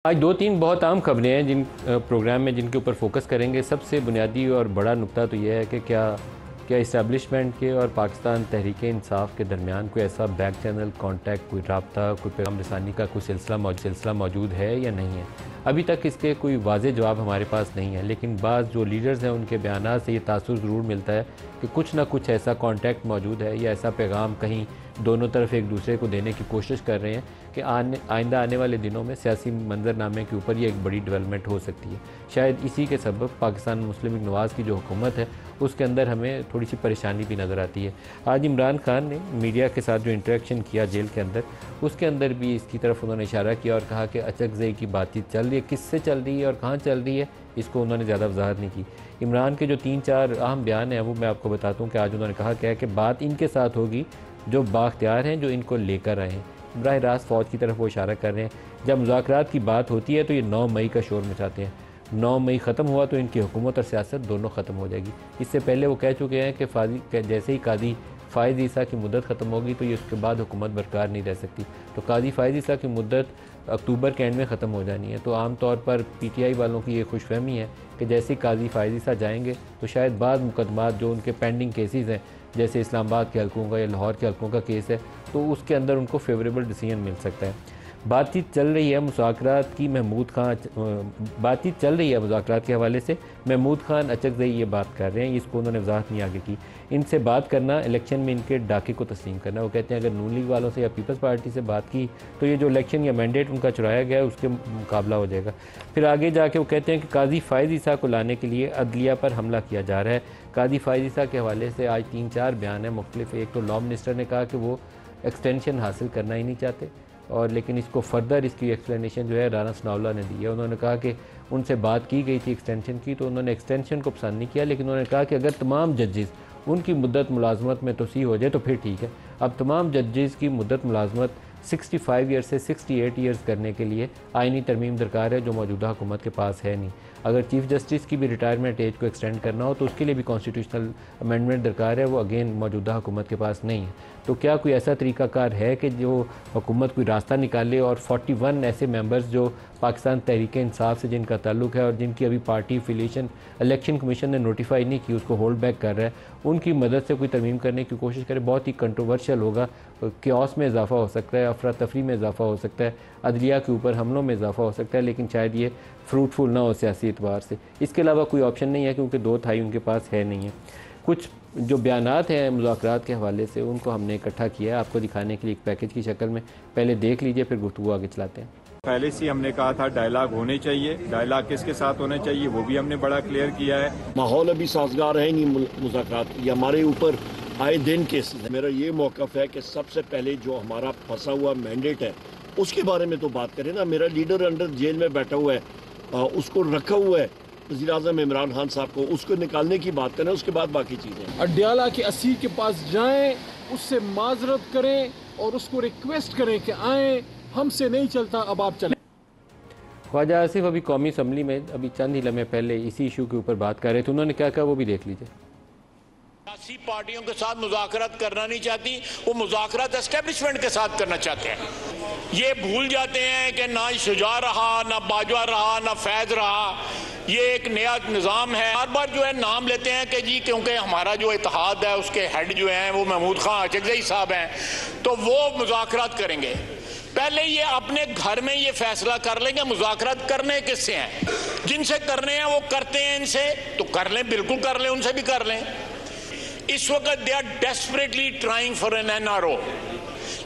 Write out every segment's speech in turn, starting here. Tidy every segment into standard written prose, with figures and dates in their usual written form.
आज दो तीन बहुत आम खबरें हैं जिन प्रोग्राम में जिनके ऊपर फोकस करेंगे। सबसे बुनियादी और बड़ा नुक्ता तो यह है कि क्या इस्टेब्लिशमेंट के और पाकिस्तान तहरीक इंसाफ के दरमियान कोई ऐसा बैक चैनल कॉन्टैक्ट, कोई रब्ता, कोई पैगाम रसानी का कोई सिलसिला मौजूद है या नहीं है। अभी तक इसके कोई वाज़ेह जवाब हमारे पास नहीं है, लेकिन बाज़ जो लीडर्स हैं उनके बयानात से ये तासुर ज़रूर मिलता है कि कुछ ना कुछ ऐसा कॉन्टैक्ट मौजूद है या ऐसा पैगाम कहीं दोनों तरफ एक दूसरे को देने की कोशिश कर रहे हैं कि आइंदा आने वाले दिनों में सियासी मंजरनामे के ऊपर ये एक बड़ी डेवलपमेंट हो सकती है। शायद इसी के सबब पाकिस्तान मुस्लिम लीग नवाज़ की जो हुकूमत है उसके अंदर हमें थोड़ी सी परेशानी भी नज़र आती है। आज इमरान खान ने मीडिया के साथ जो इंटरेक्शन किया जेल के अंदर, उसके अंदर भी इसकी तरफ उन्होंने इशारा किया और कहा कि अचकज़ई की बातचीत चल रही है, किससे चल रही है और कहाँ चल रही है, इसको उन्होंने ज़्यादा वजाहत नहीं की। इमरान के जो 3-4 अहम बयान हैं वो मैं आपको बताता हूँ कि आज उन्होंने कहा क्या है कि बात इनके साथ होगी जो बाख्तियार हैं, जो इनको लेकर आए हैं। बराह रास्त फ़ौज की तरफ वो इशारा कर रहे हैं। जब मुज़ाकरात की बात होती है तो ये 9 मई का शोर मचाते हैं। 9 मई ख़त्म हुआ तो इनकी हुकूमत और सियासत दोनों ख़त्म हो जाएगी। इससे पहले वो कह चुके हैं कि जैसे ही कादी फ़ाइज़ ईसा की मुद्दत ख़त्म होगी तो ये उसके बाद हुकूमत बरकरार नहीं रह सकती। तो कादी फ़ाइज़ ईसा की मुद्दत अक्टूबर के एंड में ख़त्म हो जानी है। तो आम तौर पर PTI वालों की ये खुशफहमी है कि जैसे ही कादी फ़ाइज़ ईसा जाएंगे तो शायद बाद मुकदमात जो उनके पेंडिंग केसेस हैं, जैसे इस्लामाबाद के हल्कों का या लाहौर के हल्कों का केस है, तो उसके अंदर उनको फेवरेबल डिसीजन मिल सकता है। बातचीत चल रही है मुज़ाकरात के हवाले से। महमूद खान अचकज़ई ये बात कर रहे हैं, इसको उन्होंने वजाहत नहीं आगे की। इनसे बात करना इलेक्शन में इनके डाके को तस्लीम करना। वो कहते हैं अगर नून लीग वालों से या पीपल्स पार्टी से बात की तो ये जो इलेक्शन या मैंडेट उनका चुराया गया है उसके मुकाबला हो जाएगा। फिर आगे जाके वो कहते हैं कि काजी फ़ाइज़ ईसा को लाने के लिए अदलिया पर हमला किया जा रहा है। काजी फ़ाइज़ ईसा के हवाले से आज 3-4 बयान हैं मुख्तलिफ। एक तो लॉ मिनिस्टर ने कहा कि वो एक्सटेंशन हासिल करना ही नहीं चाहते, और लेकिन इसको फर्दर इसकी एक्सप्लेनेशन जो है राना सनाउल्लाह ने दी है। उन्होंने कहा कि उनसे बात की गई थी एक्सटेंशन की, तो उन्होंने एक्सटेंशन को पसंद नहीं किया, लेकिन उन्होंने कहा कि अगर तमाम जजेस उनकी मुद्दत मुलाजमत में तोसी हो जाए तो फिर ठीक है। अब तमाम जजेस की मुद्दत मुलाजमत 65 ईयर्स से 68 ईयर्स करने के लिए आइनी तरमीम दरकार है, जो मौजूदा हुकूमत के पास है नहीं। अगर चीफ़ जस्टिस की भी रिटायरमेंट एज को एक्सटेंड करना हो तो उसके लिए भी कॉन्स्टिट्यूशनल अमेंडमेंट दरकार है, वो अगेन मौजूदा हुकूमत के पास नहीं है। तो क्या कोई ऐसा तरीक़ाकार है कि जो हुकूमत कोई रास्ता निकाले और 41 ऐसे मेंबर्स जो पाकिस्तान तहरीक इंसाफ से जिनका ताल्लुक़ है और जिनकी अभी पार्टी एफिलिएशन इलेक्शन कमीशन ने नोटिफाई नहीं की, उसको होल्ड बैक कर रहा है, उनकी मदद से कोई तरमीम करने की कोशिश करे? बहुत ही कंट्रोवर्शियल होगा। क्योस में इजाफा हो सकता है, अफरा तफरी में इजाफा हो सकता है, अदलिया के ऊपर हमलों में इजाफा हो सकता है, लेकिन शायद ये फ्रूटफुल ना हो सियासी एतबार से। इसके अलावा कोई ऑप्शन नहीं है क्योंकि 2 तिहाई उनके पास है नहीं है। कुछ जो बयानात हैं मुज़ाकरात के हवाले से उनको हमने इकट्ठा किया है आपको दिखाने के लिए एक पैकेज की शक्ल में। पहले देख लीजिए, फिर गुफ्तगू आगे चलाते हैं। पहले से हमने कहा था डायलॉग होने चाहिए। डायलॉग किसके साथ होने चाहिए वो भी हमने बड़ा क्लियर किया है। माहौल अभी साजगार है नहीं मुज़ाकरात, ये हमारे ऊपर आए दिन केसेस है। मेरा ये मौक़िफ़ है कि सबसे पहले जो हमारा फंसा हुआ मैंडेट है उसके बारे में तो बात करें ना। मेरा लीडर अंडर जेल में बैठा हुआ है, उसको रखा हुआ है वज़ीर-ए-आज़म इमरान खान साहब को, उसको निकालने की बात करें, उसके बाद बाकी चीज़ें। अडयाला के असीर के पास जाएं, उससे माजरत करें और उसको रिक्वेस्ट करें कि आएँ, हमसे नहीं चलता, अब आप चलें। ख्वाजा आसिफ अभी कौमी असम्बली में अभी चंद ही लम्हे पहले इसी इशू के ऊपर बात कर रहे थे। उन्होंने क्या कहा वो भी देख लीजिए। सियासी पार्टियों के साथ मुज़ाकरात करना नहीं चाहती, वो मुज़ाकरात एस्टेब्लिशमेंट के साथ करना चाहते हैं। ये भूल जाते हैं कि ना शुजा रहा, ना बाजवा रहा, ना फैज रहा, ये एक नया निज़ाम है। बार बार जो है नाम लेते हैं कि जी क्योंकि हमारा जो इत्तेहाद है उसके हेड जो हैं वो महमूद खान अचकज़ई साहब हैं, तो वो मुज़ाकरात करेंगे। पहले ये अपने घर में ये फैसला कर लेंगे मुज़ाकरात करने किससे हैं। जिनसे करने हैं वो करते हैं, इनसे तो कर लें, बिल्कुल कर लें, उनसे भी कर लें। इस वक्त they are desperately trying for an NRO।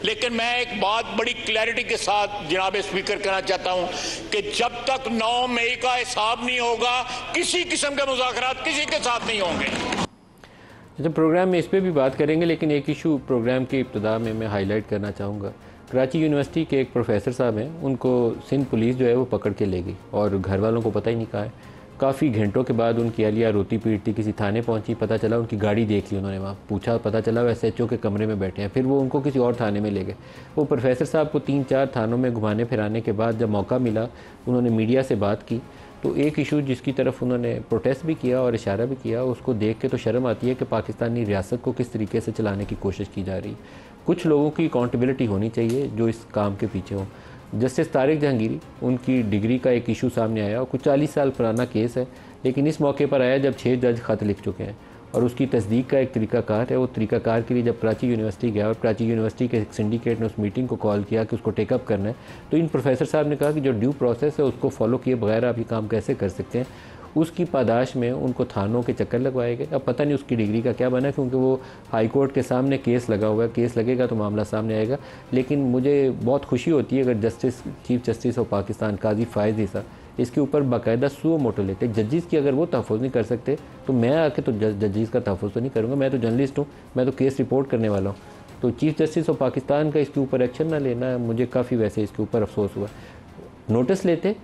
लेकिन मैं एक बात बड़ी क्लैरिटी के साथ जनाब स्पीकर कहना चाहता हूं कि जब तक 9 मई का हिसाब नहीं होगा किसी किस्म के मुज़ाकरात किसी के साथ नहीं होंगे। अच्छा, प्रोग्राम में इस पर भी बात करेंगे, लेकिन एक इशू प्रोग्राम के इब्तिदा में मैं हाईलाइट करना चाहूँगा। कराची यूनिवर्सिटी के एक प्रोफेसर साहब हैं, उनको सिंध पुलिस जो है वो पकड़ के ले गई और घर वालों को पता ही नहीं कहा है। काफ़ी घंटों के बाद उनकी अहलिया रोती पीटती किसी थाने पहुंची, पता चला उनकी गाड़ी देख ली उन्होंने, वहाँ पूछा, पता चला वो SHO के कमरे में बैठे हैं। फिर वो उनको किसी और थाने में ले गए। वो प्रोफेसर साहब को 3-4 थानों में घुमाने फिराने के बाद जब मौका मिला उन्होंने मीडिया से बात की, तो एक इशू जिसकी तरफ उन्होंने प्रोटेस्ट भी किया और इशारा भी किया, उसको देख के तो शर्म आती है कि पाकिस्तानी रियासत को किस तरीके से चलाने की कोशिश की जा रही है। कुछ लोगों की अकाउंटेबिलिटी होनी चाहिए जो इस काम के पीछे हों। जस्टिस तारिक जहांगीरी, उनकी डिग्री का एक इशू सामने आया और कुछ 40 साल पुराना केस है, लेकिन इस मौके पर आया जब 6 जज ख़त लिख चुके हैं और उसकी तस्दीक का एक तरीकाकार है। वो तरीकाकार के लिए जब कराची यूनिवर्सिटी गया और कराची यूनिवर्सिटी के एक सिंडिकेट ने उस मीटिंग को कॉल किया कि उसको टेकअप करना है, तो इन प्रोफेसर साहब ने कहा कि जो ड्यू प्रोसेस है उसको फॉलो किए बगैर आप ये काम कैसे कर सकते हैं। उसकी पादाश में उनको थानों के चक्कर लगवाए गए। अब पता नहीं उसकी डिग्री का क्या बना, क्योंकि वो हाई कोर्ट के सामने केस लगा हुआ है, केस लगेगा तो मामला सामने आएगा। लेकिन मुझे बहुत खुशी होती है अगर चीफ जस्टिस ऑफ पाकिस्तान काजी फ़ायज़ ईसा इसके ऊपर बाकायदा सुओ मोटो लेते। जजेस की अगर वो तहफ़्फ़ुज़ नहीं कर सकते तो मैं आके तो जजेस का तहफ़्फ़ुज़ तो नहीं करूँगा। मैं तो जर्नलिस्ट हूँ, मैं तो केस रिपोर्ट करने वाला हूँ। तो चीफ जस्टिस ऑफ पाकिस्तान का इसके ऊपर एक्शन ना लेना मुझे काफ़ी वैसे इसके ऊपर अफसोस हुआ। नोटिस लेते,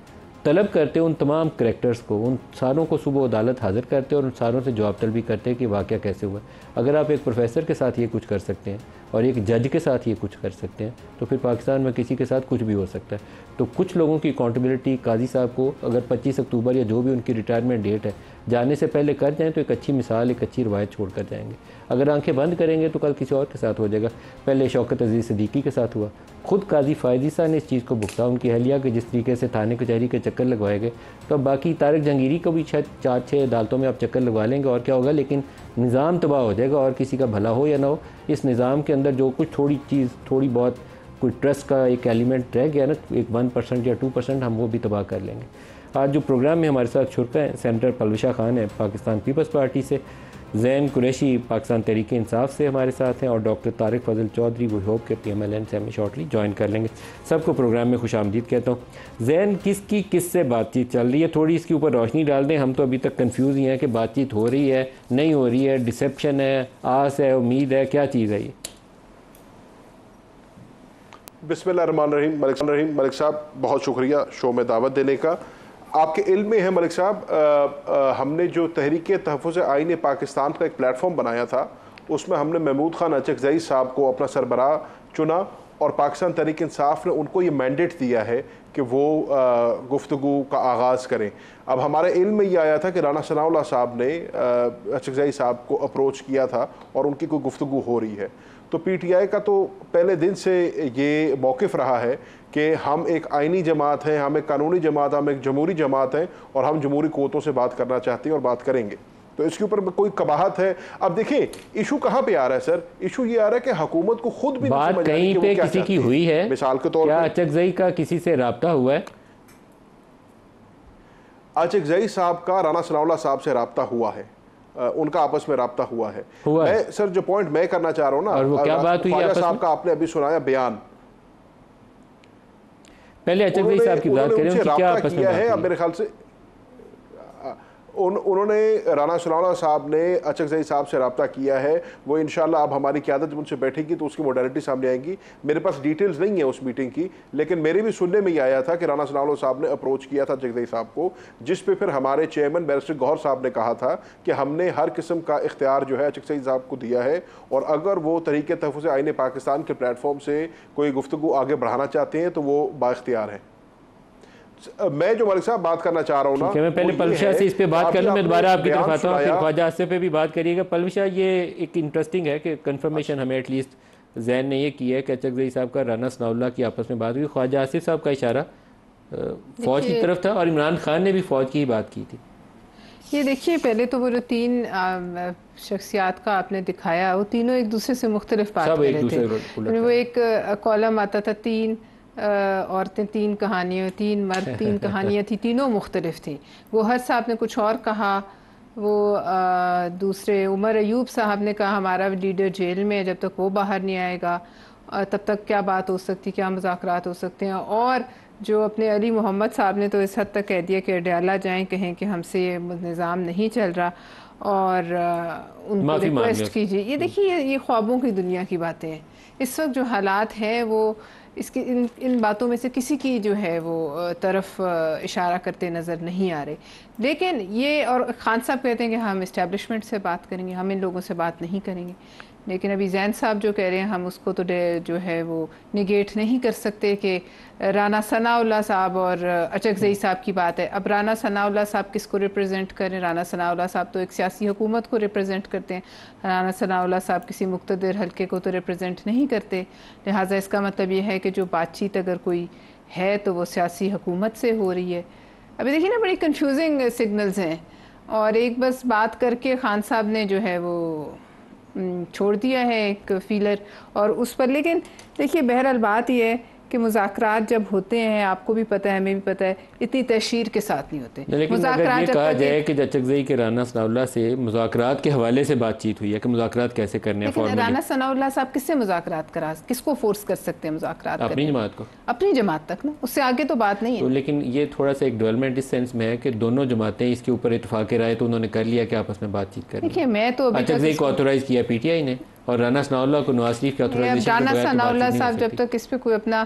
तलब करते उन तमाम करैक्टर्स को, उन सारों को सुबह अदालत हाज़िर करते और उन सारों से जवाब तलबी करते कि वाक़या कैसे हुआ। अगर आप एक प्रोफेसर के साथ ये कुछ कर सकते हैं और एक जज के साथ ये कुछ कर सकते हैं तो फिर पाकिस्तान में किसी के साथ कुछ भी हो सकता है। तो कुछ लोगों की अकाउंटेबिलिटी काजी साहब को अगर 25 अक्टूबर या जो भी उनकी रिटायरमेंट डेट है जाने से पहले कर जाएँ तो एक अच्छी मिसाल, एक अच्छी रवायत छोड़ कर जाएंगे। अगर आंखें बंद करेंगे तो कल किसी और के साथ हो जाएगा। पहले शौकत अजीज़ सिद्दीकी के साथ हुआ, खुद काजी फ़ायज़ ईसा ने इस चीज़ को भुगता, उनकी अहलिया के जिस तरीके से थाने कचहरी के चक्कर लगवाए गए। तो अब बाकी तारिक जहांगीरी को भी शायद 4-6 अदालतों में आप चक्कर लगवा लेंगे और क्या होगा, लेकिन निज़ाम तबाह हो जाएगा। और किसी का भला हो या ना हो, इस निज़ाम के अंदर जो कुछ थोड़ी बहुत कोई ट्रस्ट का एक एलिमेंट रह गया ना, एक 1% या 2%, हम वो भी तबाह कर लेंगे। आज जो प्रोग्राम में हमारे साथ शुरका हैं, सेनेटर पलविशा खान है पाकिस्तान पीपल्स पार्टी से, ज़ैन कुरैशी पाकिस्तान तहरीक इंसाफ से हमारे साथ हैं और doctor Tariq Fazal Chaudhry we hope के PMLN से हमें शॉर्टली ज्वाइन कर लेंगे। सबको प्रोग्राम में खुश आमदीद कहता हूँ। ज़ैन, किससे बातचीत चल रही है, थोड़ी इसके ऊपर रोशनी डाल दें। हम तो अभी तक कंफ्यूज ही हैं कि बातचीत हो रही है, नहीं हो रही है, डिसेप्शन है, आस है, उम्मीद है, क्या चीज़ है ये? बिस्मिल्लाहिर्रहमानिर्रहीम। मलिक साहब, बहुत शुक्रिया शो में दावत देने का। आपके इल्म में है मलिक साहब, हमने जो तहरीक तहफ़्फ़ुज़ आईन पाकिस्तान का एक प्लेटफॉर्म बनाया था, उसमें हमने महमूद खान अचकज़ई साहब को अपना सरबराह चुना और पाकिस्तान तहरीक इंसाफ ने उनको ये मैंडेट दिया है कि वो गुफ्तगू का आगाज़ करें। अब हमारे इल्म में ये आया था कि राना सनाउल्लाह साहब ने अचकज़ई साहब को अप्रोच किया था और उनकी कोई गुफ्तगू हो रही है। तो PTI का तो पहले दिन से ये मौक़िफ़ रहा है कि हम एक आइनी जमात हैं, हम एक कानूनी जमात, हम एक जमहूरी जमात हैं और हम जमहूरी क़ुव्वतों से बात करना चाहते हैं और बात करेंगे। तो इसके ऊपर कोई कबाहत है? अब देखिए इशू कहाँ पे आ रहा है सर, इशू ये आ रहा है कि हुकूमत को खुद भी बात कहीं पे किसी की हुई है, मिसाल के तौर पर अचकज़ई का किसी से राब्ता हुआ है? अचकज़ई साहब का राना सनाउल्लाह साहब से राब्ता हुआ है, उनका आपस में राब्ता हुआ है। मैं सर जो पॉइंट मैं करना चाह रहा हूँ ना, और वो क्या बात हुई आपस साहब का आपने अभी सुनाया बयान, पहले अचकज़ई साहब की बात करें, उनकी क्या आपस में बात है? अब मेरे ख्याल से उन्होंने राना सनाउल्लाह साहब ने अचकज़ई साहब से रब्ता किया है। वो इंशाल्लाह अब हमारी क़यादत उनसे बैठेगी तो उसकी मॉडलिटी सामने आएगी। मेरे पास डिटेल्स नहीं है उस मीटिंग की, लेकिन मेरे भी सुनने में ये आया था कि राना सनाउल्लाह साहब ने अप्रोच किया था अचकज़ई साहब को, जिस पे फिर हमारे चेयरमैन बैरिस्टर गौहर साहब ने कहा था कि हमने हर किस्म का इख्तियार जो है अचकज़ई साहब को दिया है और अगर वो तहरीक तहफ़्फ़ुज़ आईन पाकिस्तान के प्लेटफॉर्म से कोई गुफ्तगू आगे बढ़ाना चाहते हैं तो वो बाइख्तियार है। मैं जो मलिक साहब बात करना चाह रहा हूँ ना, मैं पहले पलविशा से इस पे बात कर लूँ, मैं दोबारा आपकी तरफ आता हूँ, फिर ख्वाजा आसिफ पे भी बात करिएगा। पलविशा, ये एक इंटरेस्टिंग है कि कंफर्मेशन हमें एटलीस्ट ज़ैन ने ये किया है कि अचकज़ई साहब का राना सनाउल्लाह की आपस में बात हुई। ख्वाजा आसिफ साहब का इशारा फ़ौज की तरफ था और इमरान खान ने भी फ़ौज की ही बात की थी। ये देखिए, पहले तो वो जो 3 शख्सियात का आपने दिखाया, वो तीनों एक दूसरे से मुख्तलिफ बात कर रहे थे। वो एक कॉलम आता था 3 औरतें 3 कहानियाँ, 3 मर्द 3 कहानियाँ थी, तीनों मुख्तलिफ थी। गौहर साहब ने कुछ और कहा, वो दूसरे उमर अयूब साहब ने कहा हमारा लीडर जेल में है, जब तक वो बाहर नहीं आएगा तब तक क्या बात हो सकती, क्या मुज़ाकरात हो सकते हैं। और जो अपने अली मोहम्मद साहब ने तो इस हद तक कह दिया कि अडयाला जाएँ, कहें कि हमसे ये निज़ाम नहीं चल रहा और उनको रिक्वेस्ट कीजिए। ये देखिए, ये ख्वाबों की दुनिया की बातें हैं। इस वक्त जो हालात हैं वो इसकी इन बातों में से किसी की जो है वो तरफ इशारा करते नज़र नहीं आ रहे। लेकिन ये, और खान साहब कहते हैं कि हम इस्टेब्लिशमेंट से बात करेंगे, हम इन लोगों से बात नहीं करेंगे। लेकिन अभी ज़ैन साहब जो कह रहे हैं, हम उसको तो जो है वो निगेट नहीं कर सकते कि राना सनाउल्लाह साहब और अचकज़ई साहब की बात है। अब राना सनाउल्लाह साहब किसको रिप्रेजेंट करें? राना सनाउल्लाह साहब तो एक सियासी हुकूमत को रिप्रेजेंट करते हैं, राना सनाउल्लाह साहब किसी मुक़्तदिर हल्के को तो रिप्रेजेंट नहीं करते। लिहाजा इसका मतलब ये है कि जो बातचीत अगर कोई है तो वो सियासी हुकूमत से हो रही है। अभी देखिए ना, बड़ी कंफ्यूजिंग सिग्नल्स हैं। और एक बस बात करके खान साहब ने जो है वो छोड़ दिया है एक फीलर और उस पर। लेकिन देखिए बहरहाल बात यह है कि मुज़ाकरात जब होते हैं, आपको भी पता है, हमें भी पता है, इतनी तशहीर के साथ नहीं होते। लेकिन अगर ये कहा जाए कि चकज़ई के राना सनाउल्लाह से मुज़ाकरात के हवाले से बातचीत हुई है कि मुज़ाकरात कैसे करने हैं, लेकिन राना सनाउल्लाह साहब किससे मुज़ाकरात करा, किसको फोर्स कर सकते हैं मुज़ाकरात? अपनी जमात को, अपनी जमात तक ना, उससे आगे तो बात नहीं है। तो लेकिन ये थोड़ा सा एक डेवलपमेंट इस सेंस में है कि दोनों जमातें इसके ऊपर इत्तेफाक राय तो उन्होंने कर लिया कि आपस में बातचीत करें। देखिए मैं तो चकज़ई को ऑथोराइज किया पीटीआई ने और राना सनाउल्लाह को नवाज शरीफ की ऑथोराइजेशन। राना सनाउल्लाह साहब जब तक इस पे कोई अपना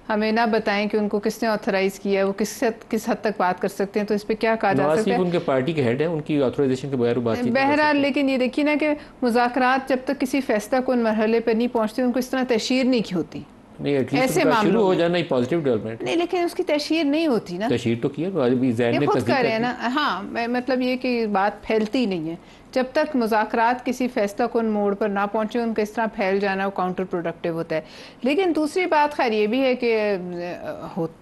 हमें ना बताएं कि उनको किसने ऑथराइज किया है, वो किस हद तक बात कर सकते हैं, तो इस पे क्या कहा जा सकता है? उनके पार्टी के हेड है, उनकी ऑथराइजेशन के बगैर बात। बहरहाल लेकिन ये देखिए ना कि मुज़ाकरात जब तक किसी फैसला को मरहले पर नहीं पहुंचते, उनको इस तरह तशहीर नहीं की होती। नहीं, ऐसे मामलों हो जाना पॉजिटिव डेवलपमेंट नहीं, लेकिन उसकी तशहीर नहीं होती ना। तशहीर तो किया, खुद कर रहे हैं ना। हाँ, मतलब ये कि बात फैलती नहीं है। जब तक मुज़ाकरात किसी फैसला कुन मोड़ पर ना पहुंचे, उनका इस तरह फैल जाना वो काउंटर प्रोडक्टिव होता है। लेकिन दूसरी बात खैर ये भी है कि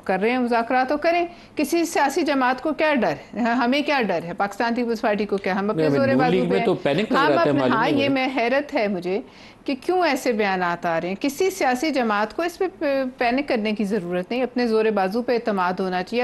कर रहे हैं मुज़ाकरात तो करें, किसी सियासी जमात को क्या डर है? हमें क्या डर है? पाकिस्तान पीपल्स पार्टी को क्या? हम अपने जोरे बाजू पे। हाँ, ये मैं हैरत है मुझे कि क्यों ऐसे बयान आ रहे हैं। किसी सियासी जमात को इस पे पैनिक करने की ज़रूरत नहीं, अपने जोरे बाजू पे एतमाद होना चाहिए।